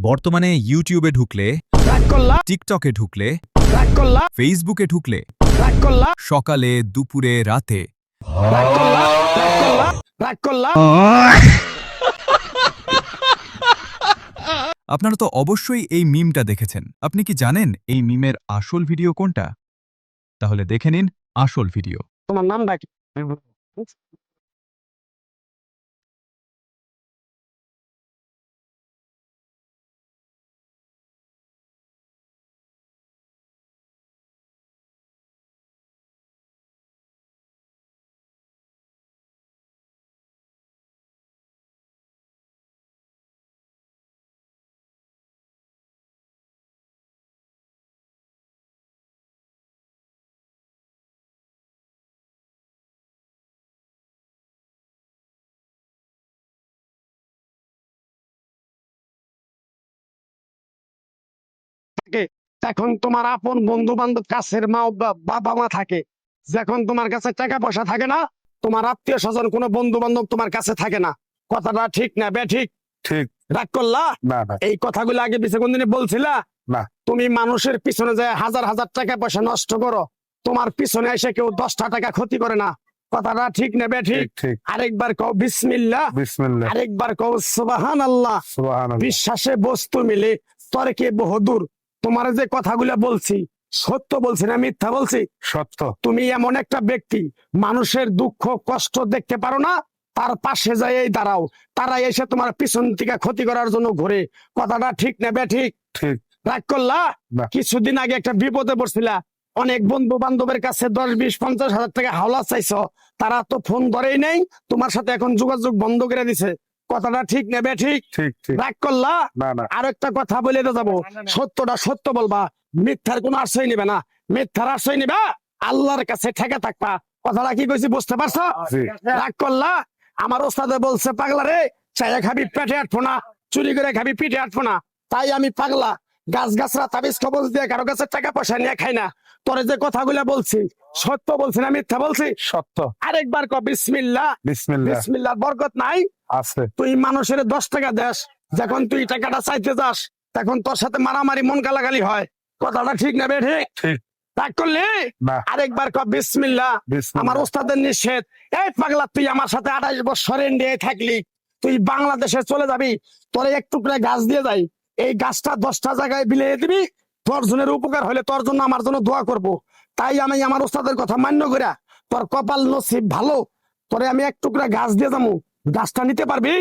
বর্তমানে ইউটিউবে ঢুকলে, টিকটকে ঢুকলে, ফেসবুকে ঢুকলে, সকালে দুপুরে রাতে আপনারা তো অবশ্যই এই মিমটা দেখেছেন। আপনি কি জানেন এই মিমের আসল ভিডিও কোনটা? তাহলে দেখে নিন আসল ভিডিও। তোমার নামটা কি? থাকে তখন তোমার আপন বন্ধু বান্ধব কাছের মা বাবা মা থাকে, যখন তোমার কাছে টাকা পয়সা থাকে না, তোমার আত্মীয় স্বজন কোনো বন্ধু বান্ধব তোমার কাছে থাকে না। কথাটা ঠিক না বে ঠিক? ঠিক রাগ করলা? না না এই কথাগুলো আগে পিছে কোনদিন বলছিলা? না তুমি মানুষের পিছনে যায় হাজার হাজার টাকা পয়সা নষ্ট করো, তোমার পিছনে এসে কেউ 10টা টাকা ক্ষতি করে না। কথাটা ঠিক না বে ঠিক? ঠিক ঠিক আরেকবার কও বিসমিল্লাহ, বিসমিল্লাহ আরেকবার কও সুবহানাল্লাহ। সুবহানাল্লাহ বিশ্বাসে বস্তু মিলে তর্কে বহুদূর। তোমার যে কথাগুলো বলছি সত্য বলছি না মিথ্যা বলছি? সত্য তুমি এমন একটা ব্যক্তি, মানুষের দুঃখ কষ্ট দেখতে পারো না, তার পাশে যাই দাঁড়াও, তারা এসে তোমার পিছন থেকে ক্ষতি করার জন্য ঘুরে। কথাটা ঠিক না বে ঠিক? ঠিক রাগ করলা? না। কিছুদিন আগে একটা বিপদে পড়ছিলা, অনেক বন্ধু বান্ধবের কাছে 10, 20, 50 হাজার টাকা হাওলা চাইছো, তারা তো ফোন ধরেই নেই, তোমার সাথে এখন যোগাযোগ বন্ধ করে দিছে। কথাটা ঠিক না বে ঠিক? ঠিক ঠিক রাগ করলা? না না আর একটা কথা বলে তো যাবো, সত্যটা সত্য বলবা, মিথ্যার কোনো আশ্রয় নিবে না। মিথ্যার আশ্রয় নিবা, আল্লাহর কাছে ঠেকে থাকবা। কথাটা কি কইছি বুঝতে পারছো? জি। রাগ করলা? আমার ওস্তাদে বলছে পাগলা রে, চাইয়া খাবি পেটে আটবো না, চুরি করে খাবি পিঠে আটবো না। তাই আমি পাগলা, গাছ গাছরা তাবিজ কবজ দিয়ে কারো কাছে টাকা পয়সা নিয়ে খাই না। তোরে যে কথাগুলা বলছি সত্য বলছি না মিথ্যা বলছি? সত্য আরেকবার ক বিসমিল্লাহ। বিসমিল্লাহ বিসমিল্লাহ বরকত নাই? আছে তুই মানুষের 10 টাকা দেস, যখন তুই টাকাটা চাইতে যাস তখন তোর সাথে মারামারি মন গালাগালি হয়। কথাটা ঠিক না বে ঠিক? ঠিক রাগ করলি? না আরেকবার ক বিসমিল্লাহ। বিসমিল্লাহ আমার ওস্তাদের নিষেধ। এই পাগলা, তুই আমার সাথে 28 বছর ইন্ডিয়ায় থাকলি, তুই বাংলাদেশে চলে যাবি, তোরে এক টুকরা গাছ দিয়ে যাই, এই গাছটা 10টা জায়গায় বিলিয়ে দিবি, তোর জনের উপকার হলে তোর জন্য আমার জন্য দোয়া করব। তাই আমি আমার ওস্তাদের কথা মান্য কইরা, তোর কপাল নসিব ভালো, তোরে আমি এক টুকরা গাছ দিয়ে যাবো, গাছটা নিতে পারবি?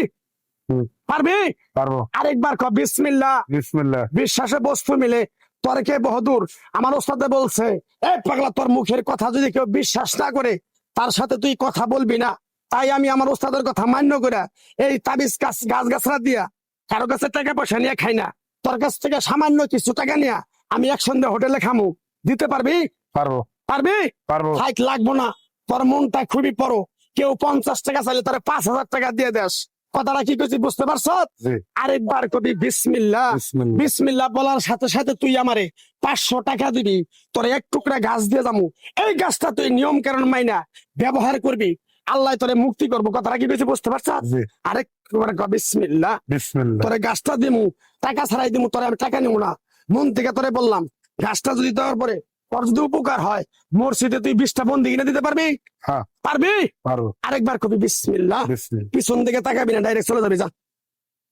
হুম। পারবি? পারবো আরেকবার ক বিসমিল্লাহ। বিসমিল্লাহ বিশ্বাসে বস্তু মিলে তর্কে বহুদূর। আমার ওস্তাদে বলছে, এই পাগলা, তোর মুখের কথা যদি কেউ বিশ্বাস না করে তার সাথে তুই কথা বলবি না। তাই আমি আমার ওস্তাদের কথা মান্য করে এই তাবিজ গাছ গাছরা দিয়া কারো কাছে টাকা পয়সা নিয়ে খাই না, তোর কাছ থেকে সামান্য কিছু টাকা নিয়ে আমি একসঙ্গে হোটেলে খামু। দিতে পারবি? পারবো পারবি? পারবো হাইট লাগবো না, তোর মনটা খুবই বড়। কেউ 50 টাকা চাইলে তার 5,000 টাকা দিয়ে দেস। কথাটা কি করছি বুঝতে পারছ? জি আরেকবার কবি বিসমিল্লাহ। বিসমিল্লাহ বিসমিল্লাহ বলার সাথে সাথে তুই আমারে 500 টাকা দিবি, তোর এক টুকরা গাছ দিয়ে যাবো, এই গাছটা তুই নিয়ম কারণ মাইনা ব্যবহার করবি, আল্লাহ তোরে মুক্তি করবো। কথাটা কি বেশি বুঝতে পারছ? জি আরেকবার বিসমিল্লাহ। বিসমিল্লাহ তোরে গাছটা দিমু, টাকা ছাড়াই দিমু, তোরে আমি টাকা নিবো না, মন থেকে তোরে বললাম। গাছটা যদি দেওয়ার পরে তোর যদি উপকার হয়, মসজিদে তুই 20টা বন্দি কিনে দিতে পারবি? হ্যাঁ পারবি? পারবো আরেকবার কবি বিসমিল্লাহ। বিসমিল্লাহ পিছন দিকে তাকাবি না, ডাইরেক্ট চলে যাবি, যা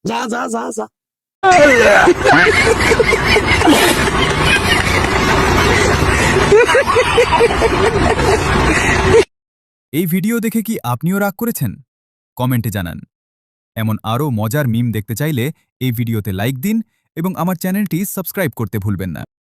যা যা যা যা। এই ভিডিও দেখে কি আপনিও রাগ করেছেন? কমেন্টে জানান। এমন আরও মজার মিম দেখতে চাইলে এই ভিডিওতে লাইক দিন এবং আমার চ্যানেলটি সাবস্ক্রাইব করতে ভুলবেন না।